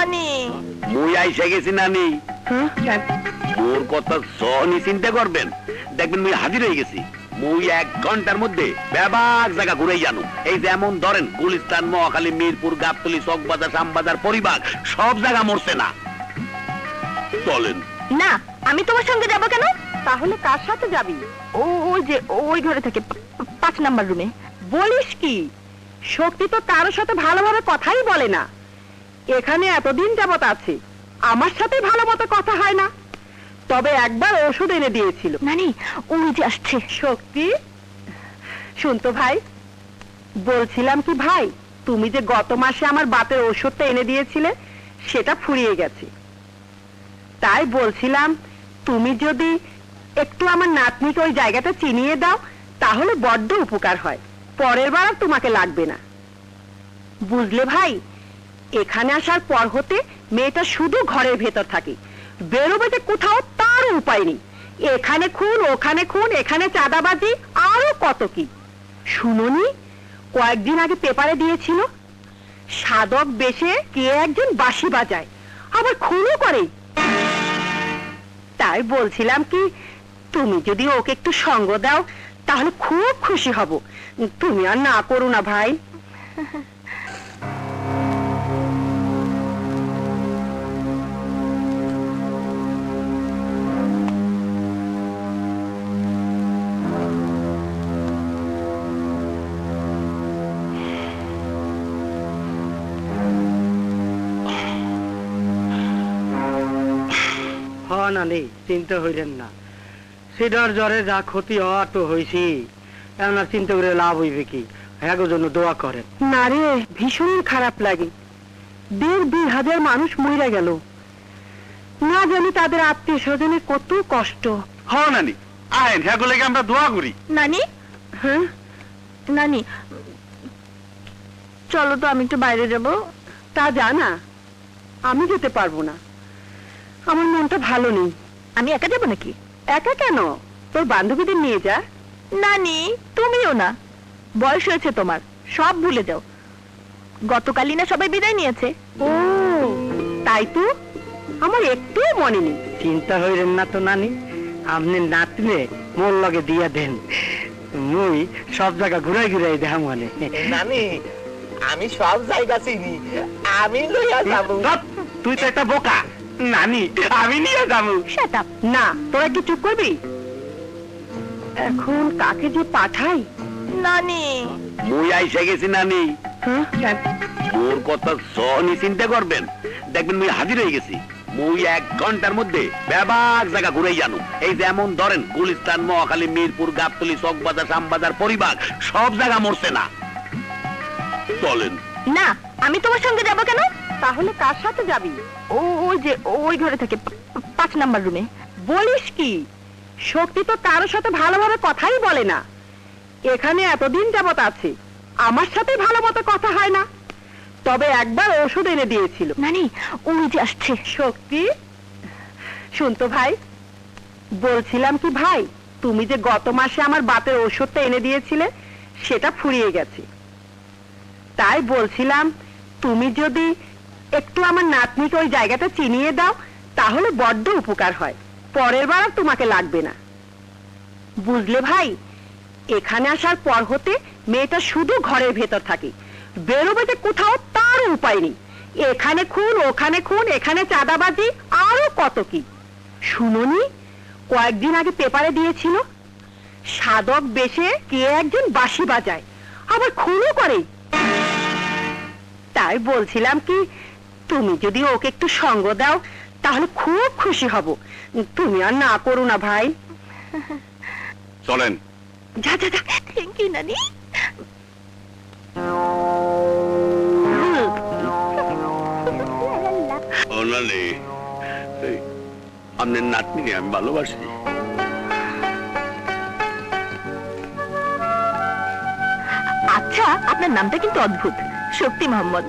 নানি মুই আইসা গেছি নানি। মোর কথা সহনি চিন্তা করবেন, দেখবেন মুই হাজির হয়ে গেছি। মুই 1 ঘন্টার মধ্যে ব্যাপক জায়গা ঘুরে জানো। এই যেমন ধরেন গুলিস্তান, মহাখালী, মিরপুর, গাবতলী, চকবাজার, শ্যামবাজার, পরিবাগ সব জায়গা মরছে না। চলেন। না, আমি তোমার সঙ্গে যাব কেন? তাহলে কার সাথে যাবি? ওই যে ওই ঘরে থাকে, 5 নাম্বার রুমে। বলিস কি? শক্তি তো কারোর সাথে ভালোভাবে কথাই বলে না। এখানে এতদিন যাবত আছে, আমার সাথে ভালো মতো কথা হয় না। তবে একবার ওষুধ এনে দিয়েছিল। নানি, ওই যে আসছে। শক্তি, শুনতো ভাই, বলছিলাম কি ভাই, তুমি যে গত মাসে আমার বাতের ওষুধটা এনে দিয়েছিলে, সেটা ফুরিয়ে গেছে। তাই বলছিলাম, তুমি যদি একটু আমার নাতনিকে ওই জায়গাটা চিনিয়ে দাও, তাহলে বড্ড উপকার হয়। পরের বার আর তোমাকে লাগবে না, বুঝলে ভাই? এখানে আসার পর হতে মেয়েটা শুধু ঘরের ভেতর থাকে, বেরোবে যে কোথাও তার উপায় নেই। এখানে খুন, ওখানে খুন, এখানে চাঁদাবাজি, আরো কত কি। শুনোনি, কয়েকদিন আগে পেপারে দিয়েছিল, সাধক বেশে কে একজন বাঁশি বাজায়, আবার খুনও করে। তাই বলছিলাম কি, তুমি যদি ওকে একটু সঙ্গ দাও, তাহলে খুব খুশি হব। তুমি আর না করো না ভাই। নানি, চিন্তা হইলেন না। সিডার জ্বরে যা ক্ষতি হওয়া তো হয়েছি, এখন আর চিন্তা করে লাভ হইবে কি? হ্যাঁ, জন্য দোয়া করেন। না রে, ভীষণ খারাপ লাগে। 1,500 হাজার মানুষ মরে গেল, না জানি তাদের আত্মীয় স্বজনের কত কষ্ট। হ্যাঁ নানি, আইন হ্যাঁ লেগে আমরা দোয়া করি। নানি, হ্যাঁ নানি, চলো তো, আমি একটু বাইরে যাব। তা জানা, আমি যেতে পারবো না, আমার মনটা ভালো নেই। আমি একা যাবো নাকি? একা কেন, তোর বান্ধবীদের নিয়ে যা। নানি, তুমিও না, বয়স হয়েছে তোমার, সব ভুলে যাও। গতকালই না সবাই বিদায় নিয়েছে। ও তাই তো, আমার একটু মনে নেই। চিন্তা হইলেন না তো নানি, আপনি নাতলে মোর লগে দিয়া দেন, মুই সব জায়গা ঘুরাই ঘুরাই দেখা মানে। নানি, আমি সব জায়গা চিনি, আমি লইয়া যাবো। তুই তো একটা বোকা। নানি, আমি নিয়ে যাবো। Shut up. না, তোরা কি চুপ করবি? এখন কাকে যে পাঠাই? নানি, মুই আইসা গেছি নানি। মোর কথা সহনি চিন্তা করবেন, দেখবেন মুই হাজির হয়ে গেছি। মুই 1 ঘন্টার মধ্যে ব্যাপক জায়গা ঘুরে জানো। এই যেমন ধরেন গুলিস্তান, মহাখালী, মিরপুর, গাবতলী, চকবাজার, শ্যামবাজার, পরিবাগ সব জায়গা মরছে না। চলেন। না, আমি তোমার সঙ্গে যাব কেন? তাহলে কার সাথে যাবি? ওই যে ওই ঘরে থাকে, 5 নাম্বার রুমে। বলিস কি? শক্তি তো কারোর সাথে ভালোভাবে কথাই বলে না। এখানে এতদিন যাবত আছে, আমার সাথে ভালো মতো কথা হয় না। তবে একবার ওষুধ এনে দিয়েছিল। নানি, ওই যে আসছে। শক্তি, শুনতো ভাই, বলছিলাম কি ভাই, তুমি যে গত মাসে আমার বাতের ওষুধটা এনে দিয়েছিলে, সেটা ফুরিয়ে গেছে। তাই বলছিলাম, তুমি যদি একটু আমার নাতনিকে ওই জায়গাটা চিনিয়ে দাও, তাহলে বড্ড উপকার হয়। পরের বার আর তোমাকে লাগবে না, বুঝলে ভাই? এখানে আসার পর হতে মেয়েটা শুধু ঘরের ভেতর থাকে, বেরোবে যে কোথাও তার উপায় নেই। এখানে খুন, ওখানে খুন, এখানে চাঁদাবাজি, আরো কত কি। শুনোনি, কয়েকদিন আগে পেপারে দিয়েছিল, সাধক বেশে কে একজন বাঁশি বাজায়, আবার খুনও করে। তাই বলছিলাম কি, তুমি যদি ওকে একটু সঙ্গ দাও, তাহলে খুব খুশি হব। তুমি আর না করো না ভাই। চলেন। যা যা যা। থ্যাংক ইউ নানি। ও নানি, আপনার নাতনিকে আমি ভালোবাসি। আচ্ছা, আপনার নামটা কিন্তু অদ্ভুত, শক্তি মোহাম্মদ,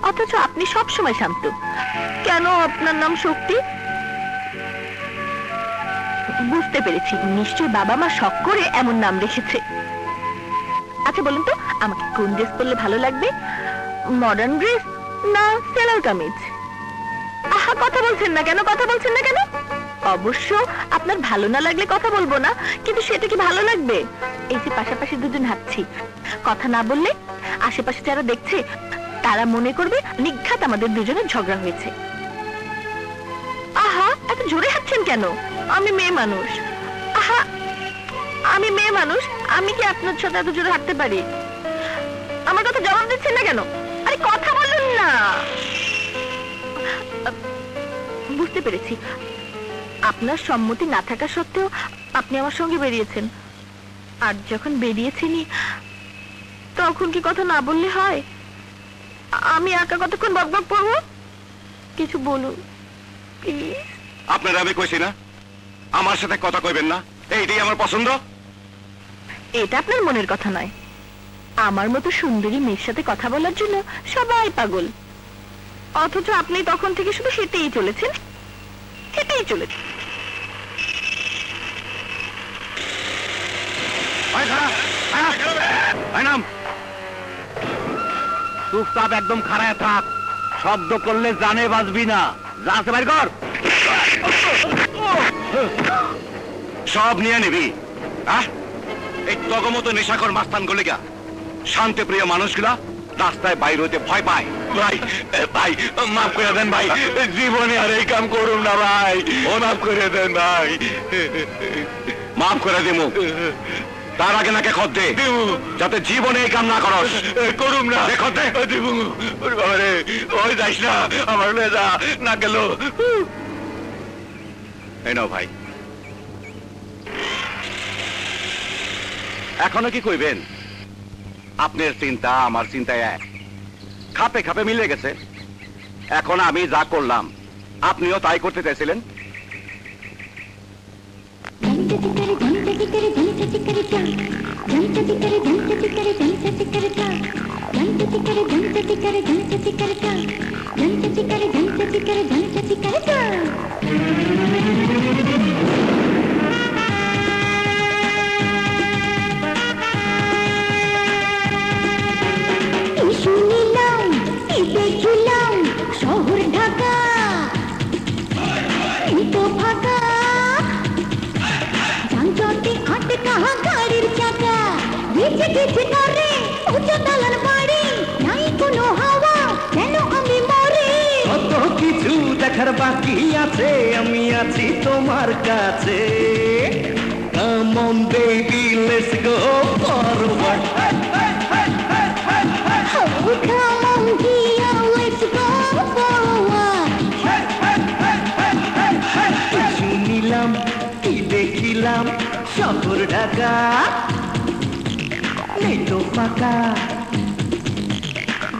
অথচ আপনি সব সময় শান্ত। কেন আপনার নাম শক্তি? বুঝতে পেরেছি, নিশ্চয় বাবা মা শখ করে এমন নাম রেখেছে। আচ্ছা বলুন তো, আমাকে কোন ড্রেস পরলে ভালো লাগবে? মডার্ন ড্রেস না সেলার কামিজ? কথা বলছেন না কেন, কথা বলছেন না কেন? অবশ্য আপনার ভালো না লাগলে কথা বলবো না, কিন্তু সেটা কি ভালো লাগবে? এই যে পাশাপাশি দুজন হাঁটছি, কথা না বললে আশেপাশে যারা দেখছে তারা মনে করবে নিঘাত আমাদের দুজনের ঝগড়া হয়েছে। আহা, এত জোরে হাঁটছেন কেন? আমি মেয়ে মানুষ। আহা, আমি মেয়ে মানুষ, আমি কি আপনার সাথে এত জোরে হাঁটতে পারি? আমার কথা জবাব দিচ্ছেন না কেন? আরে কথা বলুন না। বুঝতে পেরেছি, আপনার সম্মতি না থাকা সত্ত্বেও আপনি আমার সঙ্গে বেরিয়েছেন। আর যখন বেরিয়েছেনই তখন কি কথা না বললে হয়? আমি একা কতক্ষণ বকবক করবো? কিছু বলুন প্লিজ। আপনারা আমি কইছি না আমার সাথে কথা কইবেন না, এইটাই আমার পছন্দ। এটা আপনার মনের কথা নয়, আমার মতো সুন্দরী মেয়ের সাথে কথা বলার জন্য সবাই পাগল, অথচ আপনি তখন থেকে শুধু হেঁটেই চলেছেন, হেঁটেই চলেছেন। চুপচাপ একদম খাড়ায় থাক, শব্দ করলে জানে বাজবি না। যা আছে বাইর কর। সব নিয়ে নিবি? এই তগমতো নেশাখর মাস্তান গুলি গা শান্তি প্রিয় মানুষগুলা রাস্তায় বাইর হইতে ভয় পায়। ভাই ভাই মাফ করে দেন ভাই, জীবনে আর এই কাম করুন না ভাই, ও মাফ করে দেন ভাই। মাফ করে দিমু, তার আগে নাকে খত দে যাতে জীবনে এই কাম না করস। করুম না, খত দে দিবু। বাবারে ওই যাইস না, আমার যা না গেল। এই নাও ভাই। এখনো কি কইবেন? আপনার চিন্তা আমার চিন্তায় এক, খাপে খাপে মিলে গেছে। এখন আমি যা করলাম আপনিও তাই করতে চাইছিলেন। শহর ঢাকা তো ফাঁকা, যানজটে আটকা গাড়ির চাকা, ভিজে ভিজে করে উঁচু দালান বাড়ি, নাই কোনো হাওয়া, কেন আমি মরে? কত কিছু দেখার বাকি আছে, আমি আছি তোমার কাছে। Come on baby, let's go forward. Oh, come on dear, let's go forward. শুনিলাম কি দেখিলাম শহর ঢাকা, নেই তো ফাঁকা,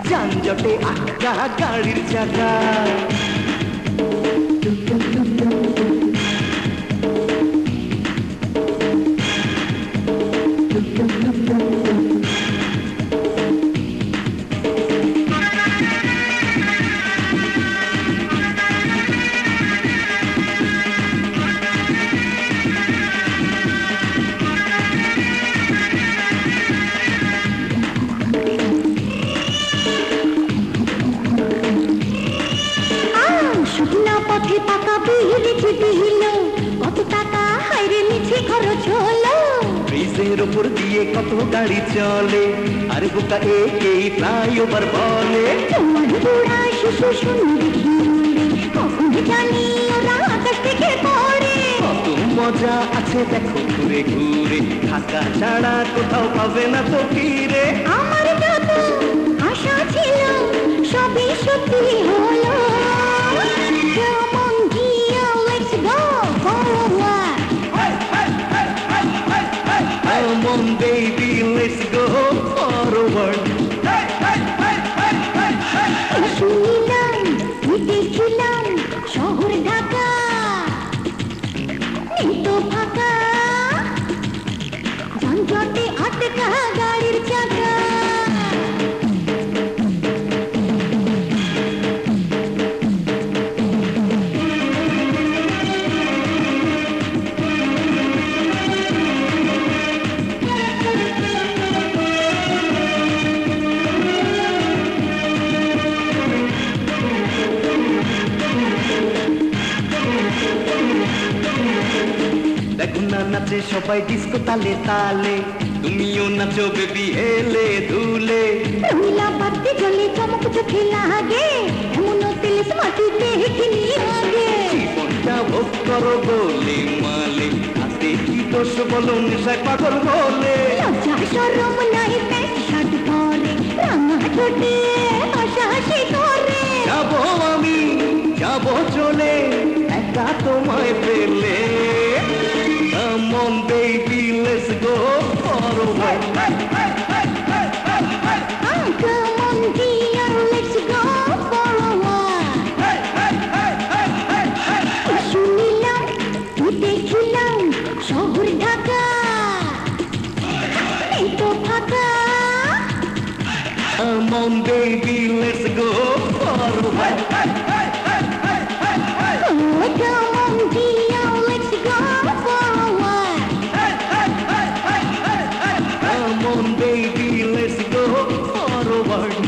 যানজটে আটকা গাড়ির চাকা। শুকনা পথে পাকা বিহিল ছিটিল, কত টাকা হাইরে নিচে খরচ হলো। ব্রিজের উপর দিয়ে কত গাড়ি চলে, আর বোকা একেই ফ্লাইওভার বলে। তোমার বুড়া শিশু শুনবি ঘিরে, কখন জানি ওরা আকাশ থেকে পড়ে। কত মজা আছে দেখো ঘুরে ঘুরে, ঢাকা ছাড়া কোথাও পাবে না তো ফিরে। আমার যত আশা ছিল সবই সত্যি হলো। Come on dear, let's go forward. Come on baby, let's go forward. শুনিলাম দেখছিলাম শহর ঢাকা, নেই তো ফাঁকা, যানজটে আটকা গাড়ির চাকা। না নাচে সবাই ডিস্কো তালে তালে, তুমিও নাচো বেবি হেলে দুলে। রঙিলা বাতি জ্বলে চমক চোখে লাগে, এমন তিলিস মাটিতে হেখিনি আগে। জীবনটা ভোগ করো গোলে মালে, হাতে কি দোষ বলো নেশায় পাগল বলে। লজ্জা শরম নাই প্যান্ট শার্ট পরে, রাঙা ঠোঁটে হাসাহাসি করে। যাবো আমি যাবো চলে একা তোমায় পেলে। Come on baby let's go far away. Come on dear, let's go for a while. শুনিলাম তুই দেখিলাম শহর ঢাকা, এই তো ফাঁকা। Come on baby let's go far away. Come on dear, let's go for a while. Come on baby let's go far away.